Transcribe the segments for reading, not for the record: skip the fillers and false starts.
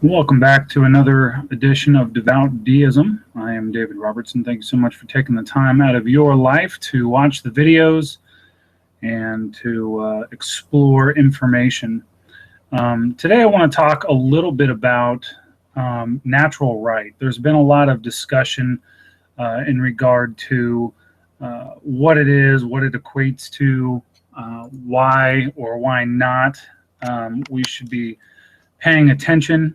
Welcome back to another edition of Devout Deism. I am David Robertson. Thank you so much for taking the time out of your life to watch the videos and to explore information. Today I want to talk a little bit about natural right. There's been a lot of discussion in regard to what it is, what it equates to, why or why not we should be paying attention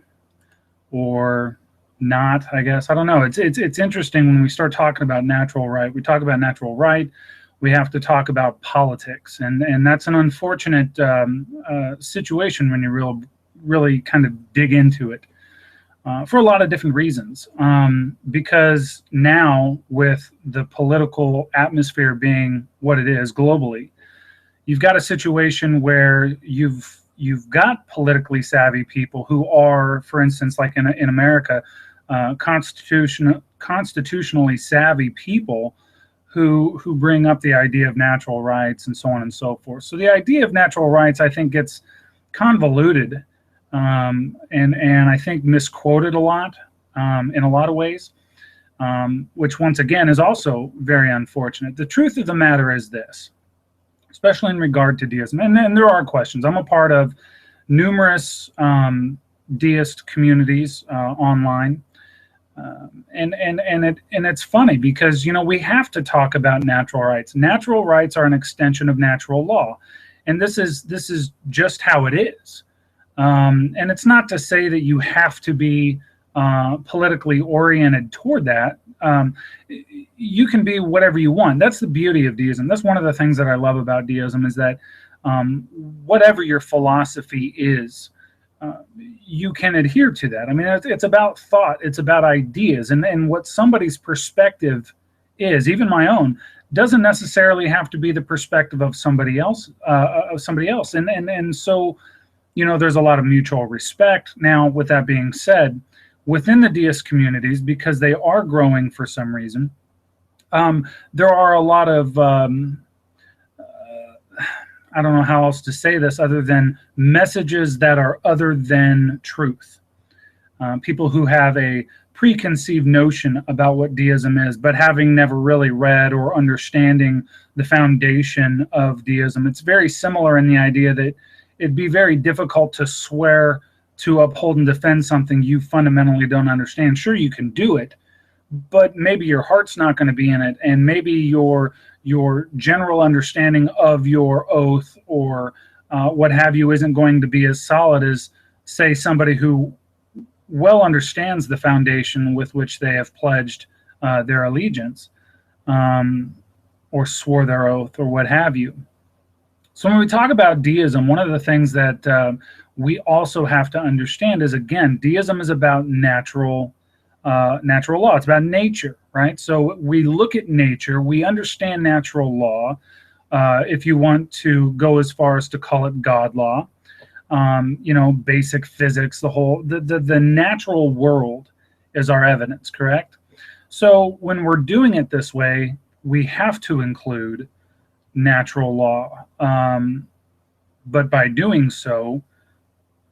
or not, I guess. I don't know. It's interesting when we start talking about natural right. We talk about natural right. We have to talk about politics, and that's an unfortunate situation when you really kind of dig into it for a lot of different reasons. Because now, with the political atmosphere being what it is globally, you've got a situation where you've got politically savvy people who are, for instance, like in America, constitutionally savvy people who bring up the idea of natural rights and so on and so forth. So the idea of natural rights, I think, gets convoluted and I think misquoted a lot in a lot of ways, which once again is also very unfortunate. The truth of the matter is this, especially in regard to deism. And there are questions. I'm a part of numerous deist communities online. And it's funny because, you know, we have to talk about natural rights. Natural rights are an extension of natural law. And this is just how it is. And it's not to say that you have to be politically oriented toward that. You can be whatever you want. That's the beauty of deism. That's one of the things that I love about deism, is that whatever your philosophy is, you can adhere to that. I mean, it's about thought, it's about ideas, and what somebody's perspective is, even my own, doesn't necessarily have to be the perspective of somebody else. And so, you know, there's a lot of mutual respect. Now, with that being said, within the deist communities, because they are growing for some reason, there are a lot of I don't know how else to say this other than messages that are other than truth. People who have a preconceived notion about what deism is, but having never really read or understanding the foundation of deism. It's very similar in the idea that it'd be very difficult to swear to uphold and defend something you fundamentally don't understand. Sure, you can do it, but maybe your heart's not going to be in it, and maybe your general understanding of your oath or what have you isn't going to be as solid as, say, somebody who well understands the foundation with which they have pledged their allegiance or swore their oath or what have you. So when we talk about deism, one of the things that we also have to understand is, again, deism is about natural law. It's about nature, right? So we look at nature, we understand natural law, if you want to go as far as to call it God law, you know, basic physics, the natural world is our evidence, correct? So when we're doing it this way, we have to include natural law. But by doing so,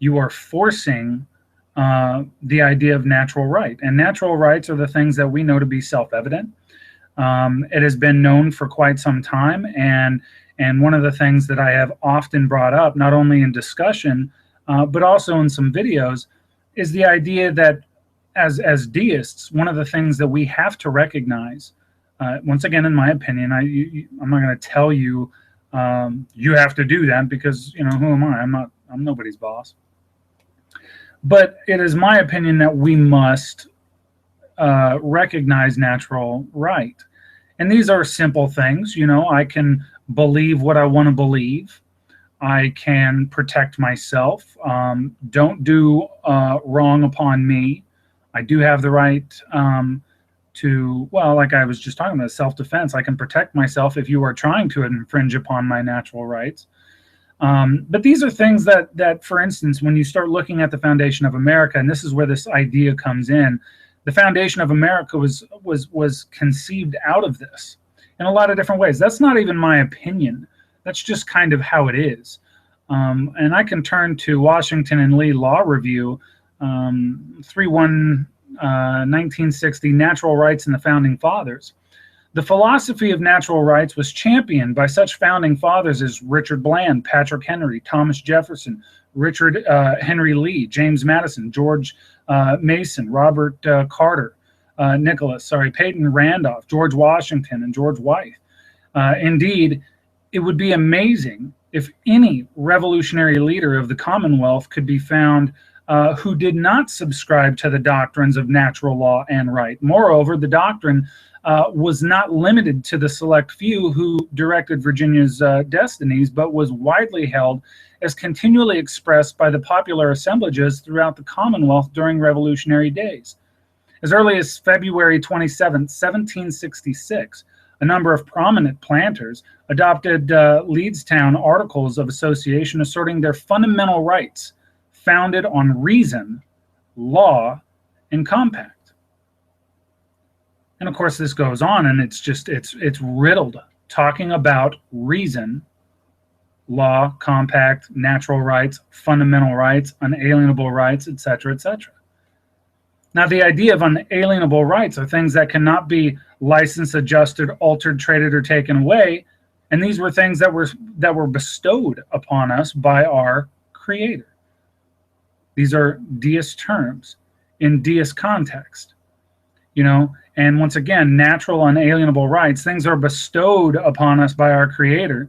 you are forcing the idea of natural right. And natural rights are the things that we know to be self-evident. It has been known for quite some time, and one of the things that I have often brought up, not only in discussion, but also in some videos, is the idea that as deists, one of the things that we have to recognize, once again, in my opinion, I'm not going to tell you you have to do that, because, you know, who am I? I'm nobody's boss. But it is my opinion that we must recognize natural right. And these are simple things. You know, I can believe what I want to believe. I can protect myself. Don't do wrong upon me. I do have the right to, well, like I was just talking about, self-defense. I can protect myself if you are trying to infringe upon my natural rights. But these are things that, for instance, when you start looking at the foundation of America, and this is where this idea comes in, the foundation of America was conceived out of this in a lot of different ways. That's not even my opinion. That's just kind of how it is. And I can turn to Washington and Lee Law Review 1960, Natural Rights and the Founding Fathers. The philosophy of natural rights was championed by such founding fathers as Richard Bland, Patrick Henry, Thomas Jefferson, Richard Henry Lee, James Madison, George Mason, Robert Carter, Peyton Randolph, George Washington, and George Wythe. Indeed, it would be amazing if any revolutionary leader of the Commonwealth could be found who did not subscribe to the doctrines of natural law and right. Moreover, the doctrine was not limited to the select few who directed Virginia's destinies, but was widely held as continually expressed by the popular assemblages throughout the Commonwealth during Revolutionary days. As early as February 27, 1766, a number of prominent planters adopted Leedstown Articles of Association asserting their fundamental rights founded on reason, law, and compact. And of course, this goes on, and it's riddled, talking about reason, law, compact, natural rights, fundamental rights, unalienable rights, etc., etc. Now, the idea of unalienable rights are things that cannot be licensed, adjusted, altered, traded, or taken away, and these were things that were bestowed upon us by our Creator. These are deist terms in deist context, and once again, natural, unalienable rights, things are bestowed upon us by our Creator.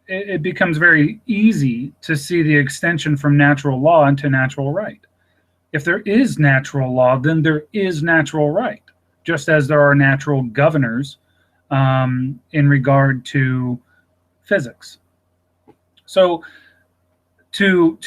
It becomes very easy to see the extension from natural law into natural right. If there is natural law, then there is natural right, just as there are natural governors in regard to physics. So to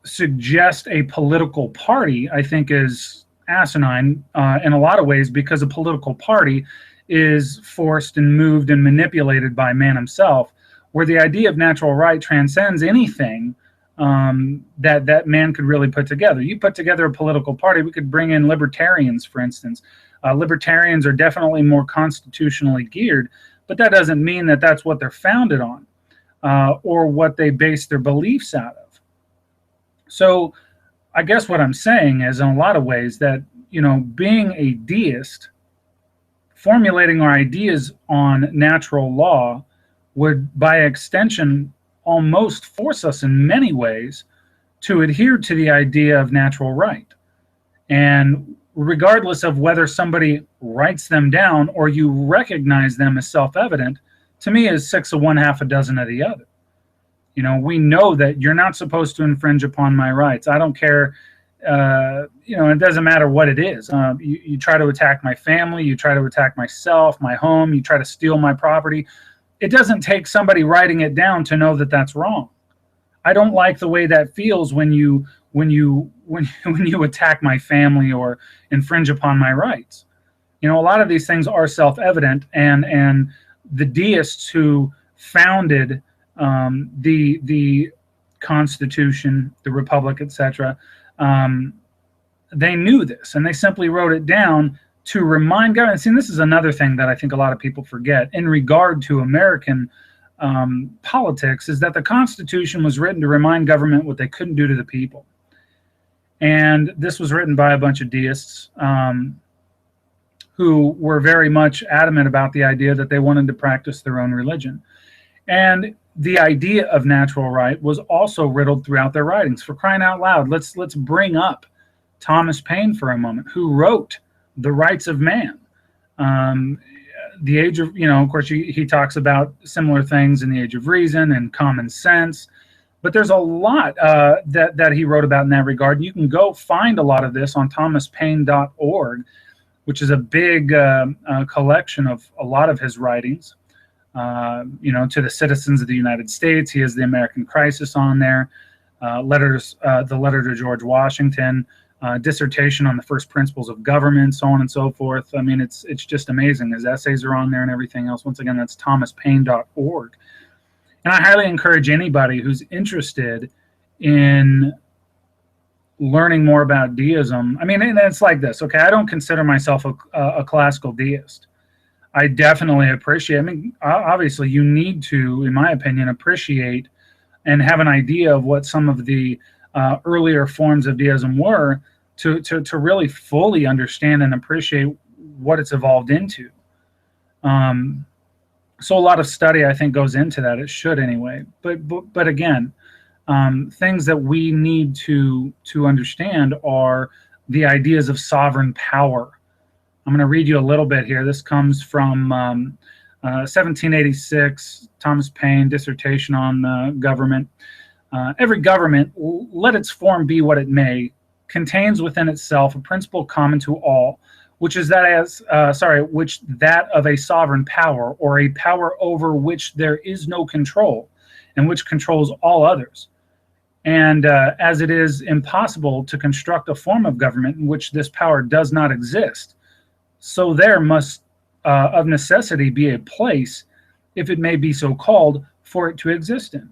suggest a political party, I think, is asinine in a lot of ways, because a political party is forced and moved and manipulated by man himself, where the idea of natural right transcends anything that man could really put together. You put together a political party, we could bring in libertarians, for instance. Libertarians are definitely more constitutionally geared, but that doesn't mean that that's what they're founded on or what they base their beliefs out of. So I guess what I'm saying is, in a lot of ways, that, being a deist, formulating our ideas on natural law would, by extension, almost force us in many ways to adhere to the idea of natural right. And regardless of whether somebody writes them down or you recognize them as self-evident, to me is 6 of one, half a dozen of the other. We know that you're not supposed to infringe upon my rights. I don't care, it doesn't matter what it is. You try to attack my family, you try to attack myself, my home, you try to steal my property. It doesn't take somebody writing it down to know that that's wrong. I don't like the way that feels when you attack my family or infringe upon my rights. A lot of these things are self-evident, and the deists who founded the Constitution, the Republic, etc., they knew this, and they simply wrote it down to remind government. See, this is another thing that I think a lot of people forget in regard to American politics, is that the Constitution was written to remind government what they couldn't do to the people. And this was written by a bunch of deists who were very much adamant about the idea that they wanted to practice their own religion. And the idea of natural right was also riddled throughout their writings. For crying out loud, let's bring up Thomas Paine for a moment, who wrote The Rights of Man. The Age of, of course, he talks about similar things in The Age of Reason and Common Sense, but there's a lot that he wrote about in that regard. And you can go find a lot of this on thomaspaine.org, which is a big collection of a lot of his writings. To the citizens of the United States, he has the American Crisis on there, the letter to George Washington, dissertation on the first principles of government, so on and so forth. I mean, it's just amazing. His essays are on there and everything else. Once again, that's thomaspaine.org. And I highly encourage anybody who's interested in learning more about deism. I mean, and it's like this, okay? I don't consider myself a classical deist. I definitely appreciate, obviously you need to, in my opinion, appreciate and have an idea of what some of the earlier forms of deism were, to really fully understand and appreciate what it's evolved into. So a lot of study, I think, goes into that. It should anyway. But again, things that we need to understand are the ideas of sovereign power. I'm going to read you a little bit here. This comes from 1786, Thomas Paine, dissertation on government. Every government, let its form be what it may, contains within itself a principle common to all, which is that of a sovereign power, or a power over which there is no control, and which controls all others. And as it is impossible to construct a form of government in which this power does not exist, so there must of necessity be a place, if it may be so called, for it to exist in.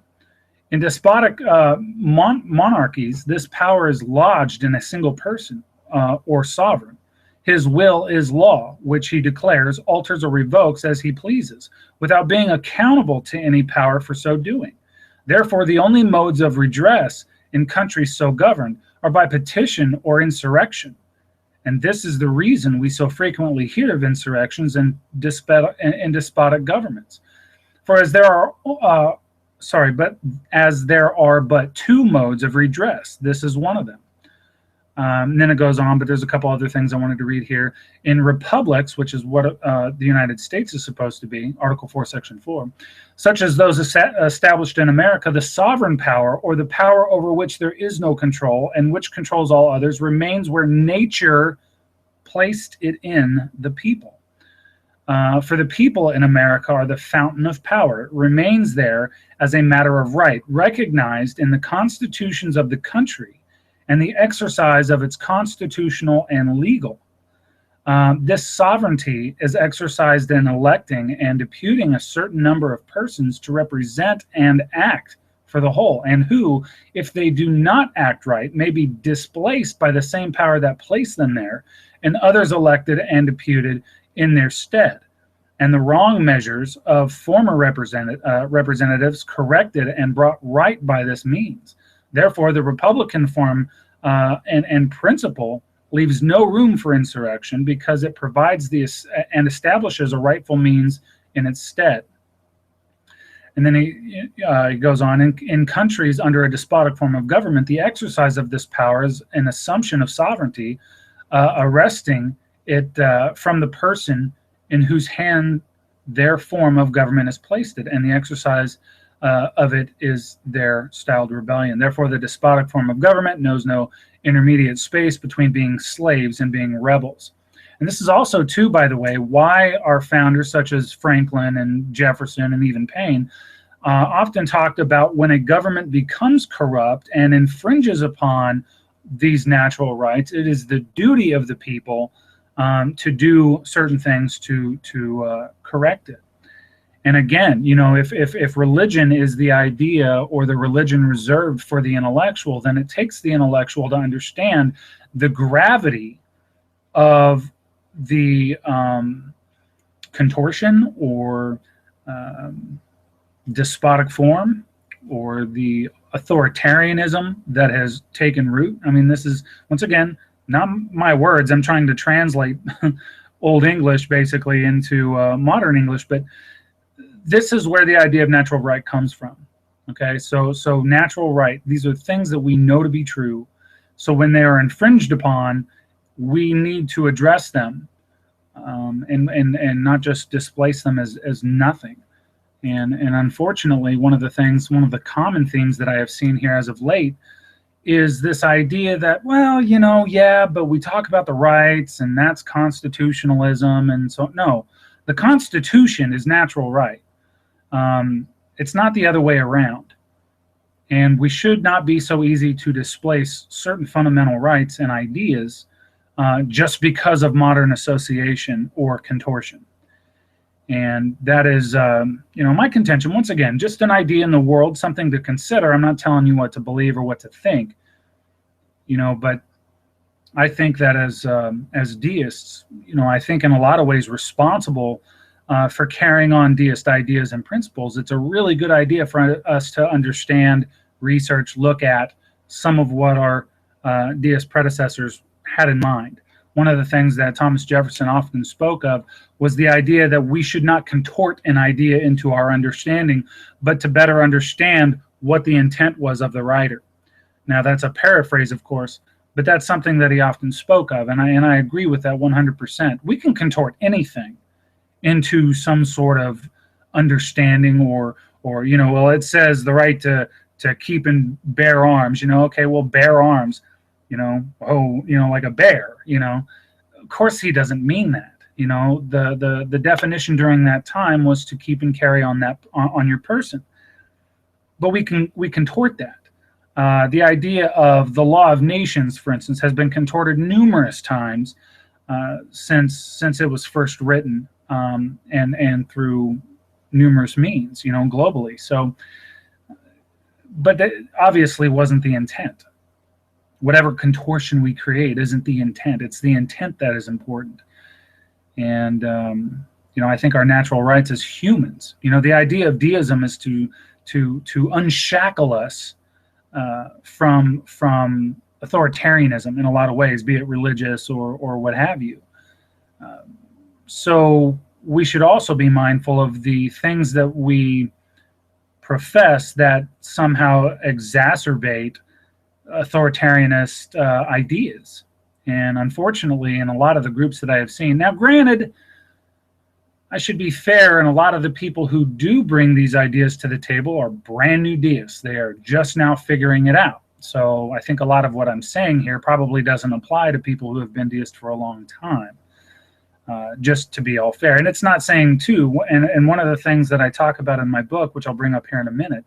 In despotic monarchies, this power is lodged in a single person or sovereign. His will is law, which he declares, alters, or revokes as he pleases, without being accountable to any power for so doing. Therefore, the only modes of redress in countries so governed are by petition or insurrection. And this is the reason we so frequently hear of insurrections in despotic governments. For as there are but two modes of redress, this is one of them. And then it goes on, but there's a couple other things I wanted to read here. In republics, which is what the United States is supposed to be, Article 4, Section 4, such as those established in America, the sovereign power, or the power over which there is no control and which controls all others, remains where nature placed it in the people. For the people in America are the fountain of power. It remains there as a matter of right, recognized in the constitutions of the country and the exercise of its constitutional and legal. This sovereignty is exercised in electing and deputing a certain number of persons to represent and act for the whole, and who, if they do not act right, may be displaced by the same power that placed them there, and others elected and deputed in their stead, and the wrong measures of former representatives corrected and brought right by this means. Therefore, the Republican form and principle leaves no room for insurrection, because it provides and establishes a rightful means in its stead. And then he goes on, in countries under a despotic form of government, the exercise of this power is an assumption of sovereignty, arresting it from the person in whose hand their form of government is placed it, and the exercise of it is their styled rebellion. Therefore, the despotic form of government knows no intermediate space between being slaves and being rebels. And this is also, too, by the way, why our founders, such as Franklin and Jefferson and even Paine, often talked about when a government becomes corrupt and infringes upon these natural rights, it is the duty of the people to do certain things to correct it. And again, if religion is the idea or the religion reserved for the intellectual, then it takes the intellectual to understand the gravity of the contortion or despotic form or the authoritarianism that has taken root. I mean, this is, once again, not my words. I'm trying to translate Old English basically into modern English, but this is where the idea of natural right comes from. Okay, so natural right, these are things that we know to be true. So when they are infringed upon, we need to address them and not just displace them as nothing. And unfortunately, one of the common themes that I have seen here as of late is this idea that, well, but we talk about the rights and that's constitutionalism. And so, no, the Constitution is natural right. It's not the other way around. And we should not be so easy to displace certain fundamental rights and ideas just because of modern association or contortion. And that is, my contention. Once again, just an idea in the world, something to consider. I'm not telling you what to believe or what to think, but I think that as deists, I think in a lot of ways responsible for carrying on deist ideas and principles. It's a really good idea for us to understand, research, look at, some of what our deist predecessors had in mind. One of the things that Thomas Jefferson often spoke of was the idea that we should not contort an idea into our understanding, but to better understand what the intent was of the writer. Now, that's a paraphrase, of course, but that's something that he often spoke of, and I agree with that 100%. We can contort anything into some sort of understanding, or well, it says the right to keep and bear arms. Okay, well, bear arms, like a bear. Of course, he doesn't mean that. The definition during that time was to keep and carry on that on your person. But we contort that. The idea of the law of nations, for instance, has been contorted numerous times since it was first written, and through numerous means, globally. So, but that obviously wasn't the intent. Whatever contortion we create isn't the intent. It's the intent that is important. And I think our natural rights as humans. The idea of deism is to unshackle us from authoritarianism in a lot of ways, be it religious or what have you. So we should also be mindful of the things that we profess that somehow exacerbate authoritarianist ideas. And unfortunately, in a lot of the groups that I have seen, now granted, I should be fair, and a lot of the people who do bring these ideas to the table are brand new deists. They are just now figuring it out. So I think a lot of what I'm saying here probably doesn't apply to people who have been deists for a long time, just to be all fair. And it's not saying, too, and one of the things that I talk about in my book, which I'll bring up here in a minute,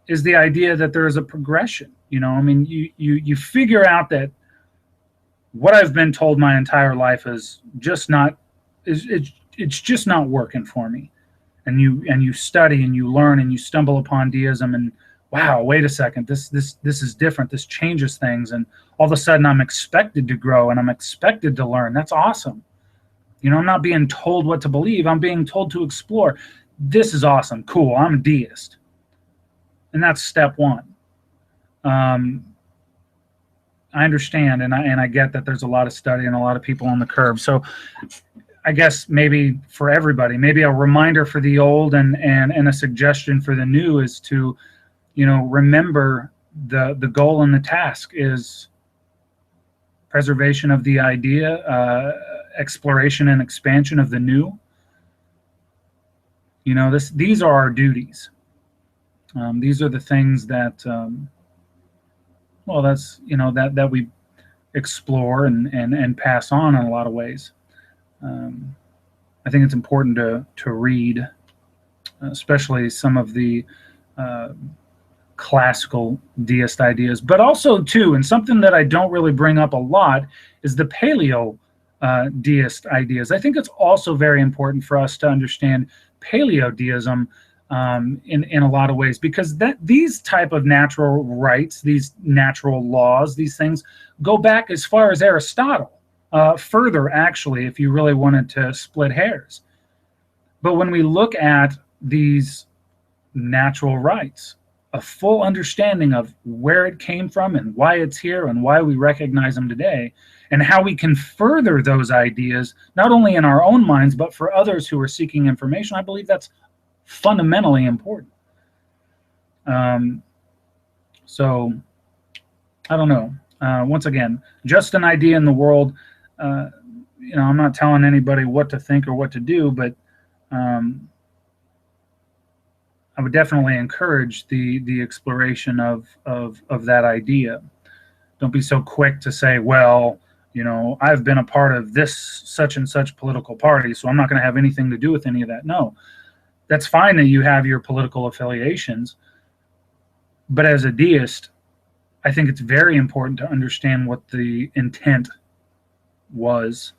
is the idea that there is a progression. You figure out that what I've been told my entire life is just not, it's just not working for me. And you study and you learn and you stumble upon deism, and wow, wait a second, this is different. This changes things, and all of a sudden I'm expected to grow and I'm expected to learn. That's awesome. I'm not being told what to believe. I'm being told to explore. This is awesome. Cool. I'm a deist. And that's step one. I understand, and I get that there's a lot of study and a lot of people on the curve. So I guess maybe for everybody, maybe a reminder for the old and a suggestion for the new is to, remember the goal and the task is preservation of the idea, exploration and expansion of the new. These are our duties. These are the things that, that we explore and pass on in a lot of ways. I think it's important to read, especially some of the classical deist ideas, but also too, and something that I don't really bring up a lot is the paleo deist ideas. I think it's also very important for us to understand paleo deism in a lot of ways, because these type of natural rights, these natural laws, these things go back as far as Aristotle. Further, actually, if you really wanted to split hairs. But when we look at these natural rights, a full understanding of where it came from and why it's here and why we recognize them today, and how we can further those ideas, not only in our own minds, but for others who are seeking information, I believe that's fundamentally important. So, I don't know. Once again, just an idea in the world. I'm not telling anybody what to think or what to do, but I would definitely encourage the exploration of that idea. Don't be so quick to say, well, I've been a part of this such and such political party, so I'm not going to have anything to do with any of that. No, that's fine that you have your political affiliations, but as a deist, I think it's very important to understand what the intent was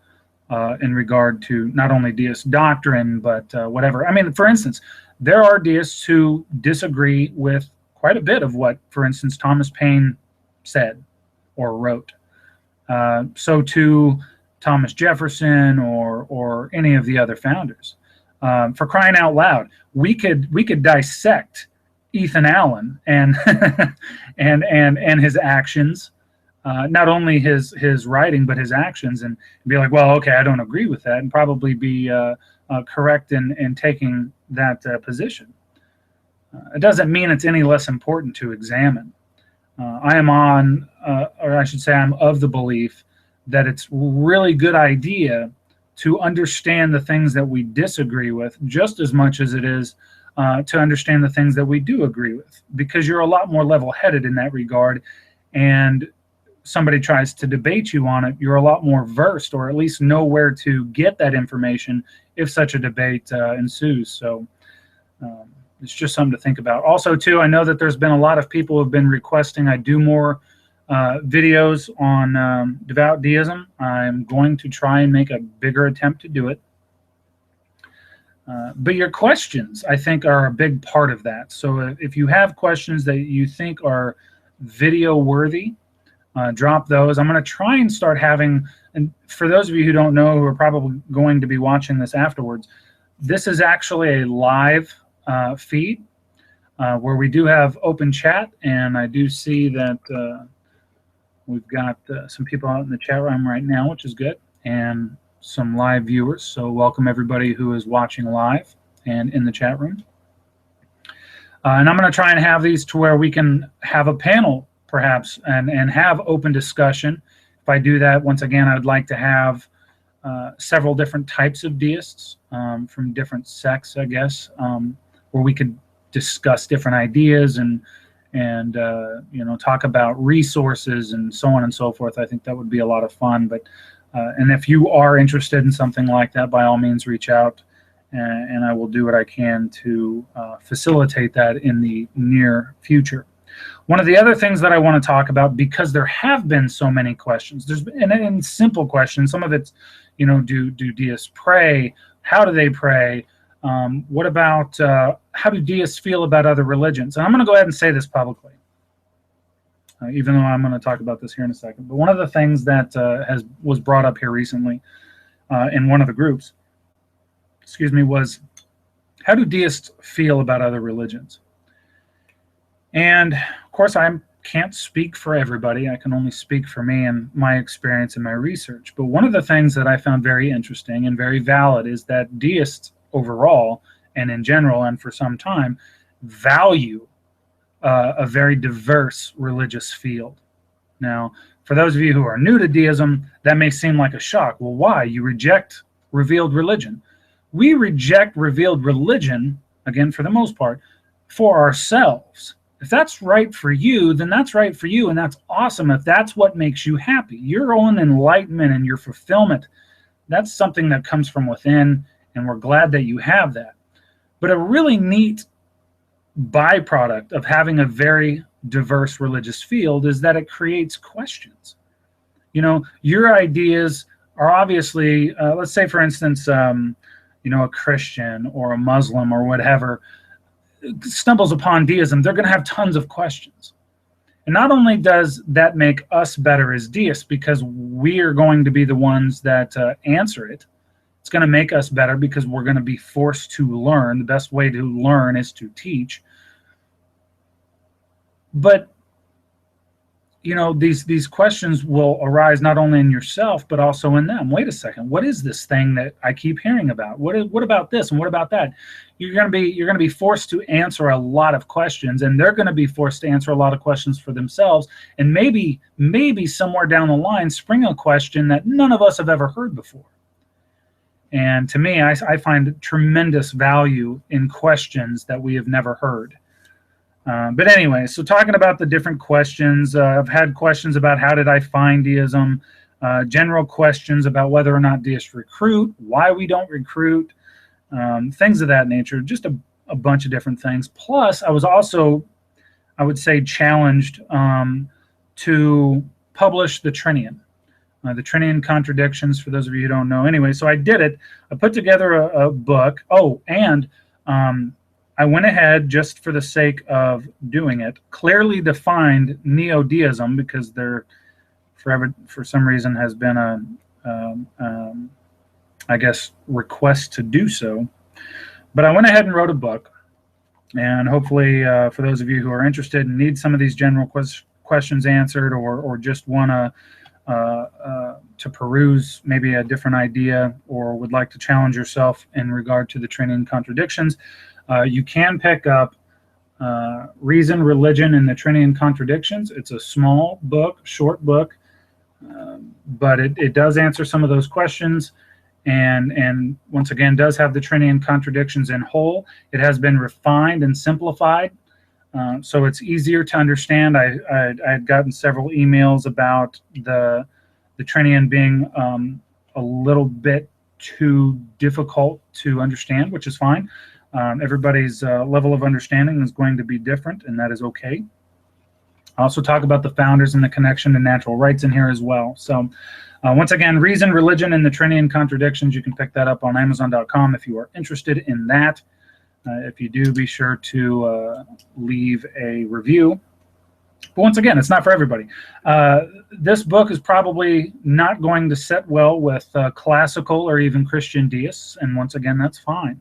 in regard to not only deist doctrine, but whatever. I mean, for instance, there are deists who disagree with quite a bit of what, for instance, Thomas Paine said or wrote. So too Thomas Jefferson or any of the other founders. For crying out loud, we could dissect Ethan Allen and and his actions, not only his writing but his actions, and be like, well, okay, I don't agree with that, and probably be correct in taking that position. It doesn't mean it's any less important to examine. I am on, or I should say, I'm of the belief that it's really good idea to understand the things that we disagree with just as much as it is to understand the things that we do agree with, because you're a lot more level-headed in that regard, and somebody tries to debate you on it, you're a lot more versed, or at least know where to get that information if such a debate ensues. So it's just something to think about. Also, too, I know that there's been a lot of people who have been requesting I do more videos on devout deism. I'm going to try and make a bigger attempt to do it. But your questions, I think, are a big part of that. So if you have questions that you think are video worthy, drop those. I'm going to try and start having, and for those of you who don't know, who are probably going to be watching this afterwards, this is actually a live feed where we do have open chat, and I do see that we've got some people out in the chat room right now, which is good, and some live viewers. So welcome everybody who is watching live and in the chat room. And I'm going to try and have these to where we can have a panel perhaps and have open discussion. If I do that, once again, I'd like to have several different types of deists from different sects, I guess, where we could discuss different ideas and you know, talk about resources and so on and so forth. I think that would be a lot of fun. But and if you are interested in something like that, by all means, reach out, and I will do what I can to facilitate that in the near future. One of the other things that I want to talk about, because there have been so many questions, there's been, and simple questions, some of it's, you know, do deists pray? How do they pray? What about, how do deists feel about other religions? And I'm going to go ahead and say this publicly, even though I'm going to talk about this here in a second. But one of the things that was brought up here recently in one of the groups, excuse me, was how do deists feel about other religions? And of course, I can't speak for everybody. I can only speak for me and my experience and my research. But one of the things that I found very interesting and very valid is that deists overall and in general and for some time value a very diverse religious field. Now, for those of you who are new to deism, that may seem like a shock. Well, why? You reject revealed religion. We reject revealed religion, again, for the most part, for ourselves. If that's right for you, then that's right for you, and that's awesome. If that's what makes you happy, your own enlightenment and your fulfillment, that's something that comes from within, and we're glad that you have that. But a really neat byproduct of having a very diverse religious field is that it creates questions. You know, your ideas are obviously, let's say, for instance, you know, a Christian or a Muslim or whatever stumbles upon deism, they're going to have tons of questions. And not only does that make us better as deists, because we are going to be the ones that answer it, it's going to make us better because we're going to be forced to learn. The best way to learn is to teach. But, you know, these questions will arise not only in yourself, but also in them. Wait a second, what is this thing that I keep hearing about? What about this and what about that? You're going to be forced to answer a lot of questions, and they're going to be forced to answer a lot of questions for themselves, and maybe somewhere down the line spring a question that none of us have ever heard before. And to me, I find tremendous value in questions that we have never heard. But anyway, so talking about the different questions, I've had questions about how did I find deism, general questions about whether or not deists recruit, why we don't recruit, things of that nature, just a bunch of different things. Plus, I was also, I would say, challenged to publish the Trinian Contradictions, for those of you who don't know. Anyway, so I did it. I put together a book. Oh, and I went ahead, just for the sake of doing it, clearly defined neo-deism, because there, for some reason, has been a, I guess, request to do so. But I went ahead and wrote a book, And hopefully, for those of you who are interested and need some of these general questions answered, or just want to peruse maybe a different idea, or would like to challenge yourself in regard to the Trinity and Contradictions, you can pick up Reason, Religion, and the Trinity and Contradictions. It's a small book, short book, but it does answer some of those questions, and once again does have the Trinity and Contradictions in whole. It has been refined and simplified, so it's easier to understand. I had gotten several emails about the Trinian being a little bit too difficult to understand, which is fine. Everybody's level of understanding is going to be different, and that is okay. I also talk about the founders and the connection to natural rights in here as well. So once again, Reason, Religion, and the Trinity and Contradictions, you can pick that up on Amazon.com if you are interested in that. If you do, be sure to leave a review. But once again, it's not for everybody. This book is probably not going to sit well with classical or even Christian deists, and once again, that's fine.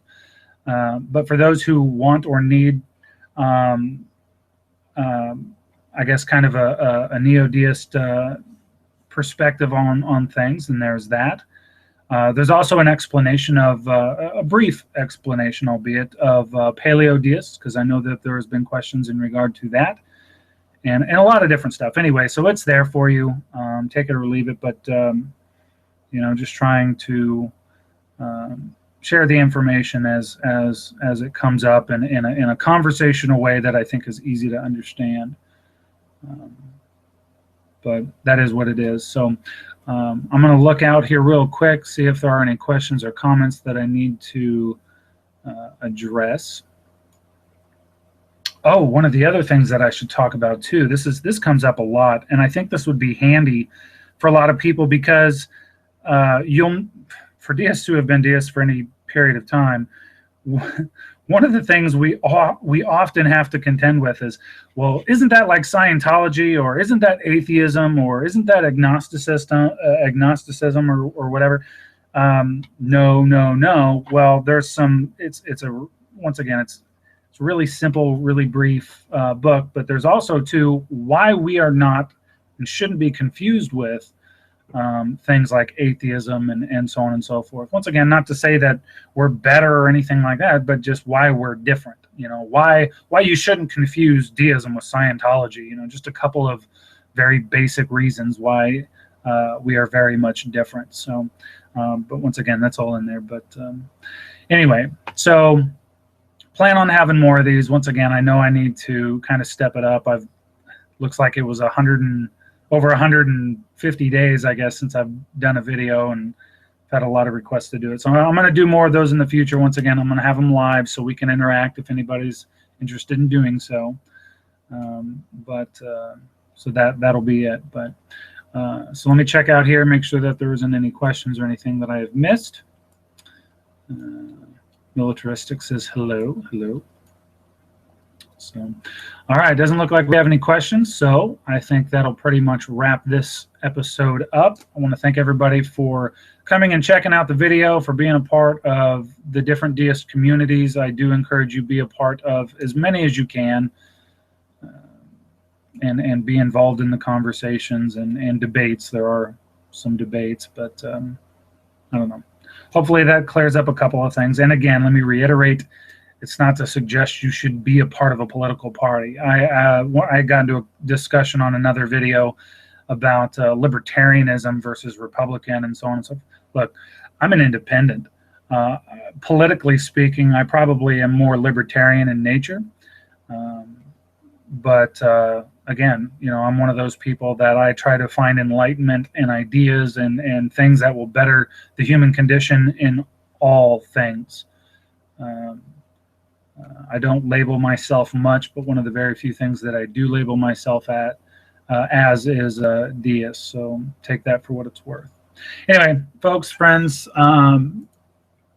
But for those who want or need, I guess, kind of a neo-deist perspective on things, and there's that. There's also an explanation of, a brief explanation, albeit, of paleo-deists, because I know that there has been questions in regard to that, and a lot of different stuff. Anyway, so it's there for you. Take it or leave it, but just trying to share the information as it comes up in a conversational way that I think is easy to understand. But that is what it is. So I'm going to look out here real quick, see if there are any questions or comments that I need to address. Oh, one of the other things that I should talk about too, this comes up a lot, and I think this would be handy for a lot of people, because for deists who have been deists for any period of time, one of the things we often have to contend with is, well, isn't that like Scientology, or isn't that atheism, or isn't that agnosticism or whatever? No. Well, there's some. Once again, it's a really simple, really brief book, but there's also why we are not and shouldn't be confused with things like atheism and so on and so forth. Once again, not to say that we're better or anything like that, but just why we're different. Why you shouldn't confuse deism with Scientology. Just a couple of very basic reasons why we are very different. So, but once again, that's all in there. But anyway, so plan on having more of these. Once again, I know I need to kind of step it up. Looks like it was over 150 days, I guess, since I've done a video, and I've had a lot of requests to do it. So I'm going to do more of those in the future. Once again, I'm going to have them live so we can interact if anybody's interested in doing so. So that'll be it. But so let me check out here, make sure that there isn't any questions or anything that I have missed. Militaristic says hello. So, all right, doesn't look like we have any questions, so I think that'll pretty much wrap this episode up. I want to thank everybody for coming and checking out the video, for being a part of the different deist communities. I do encourage you to be a part of as many as you can, and be involved in the conversations and debates. There are some debates, but I don't know. Hopefully that clears up a couple of things. And again, let me reiterate, it's not to suggest you should be a part of a political party. I got into a discussion on another video about libertarianism versus Republican and so on and so forth. Look, I'm an independent. Politically speaking, I probably am more libertarian in nature. But again, I'm one of those people that I try to find enlightenment and ideas and things that will better the human condition in all things. I don't label myself much, but one of the very few things that I do label myself as is a deist. So take that for what it's worth. Anyway, folks, friends,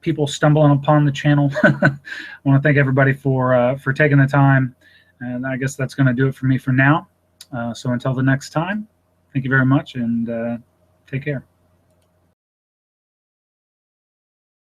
people stumbling upon the channel, I want to thank everybody for taking the time. And I guess that's going to do it for me for now. So until the next time, thank you very much, and take care.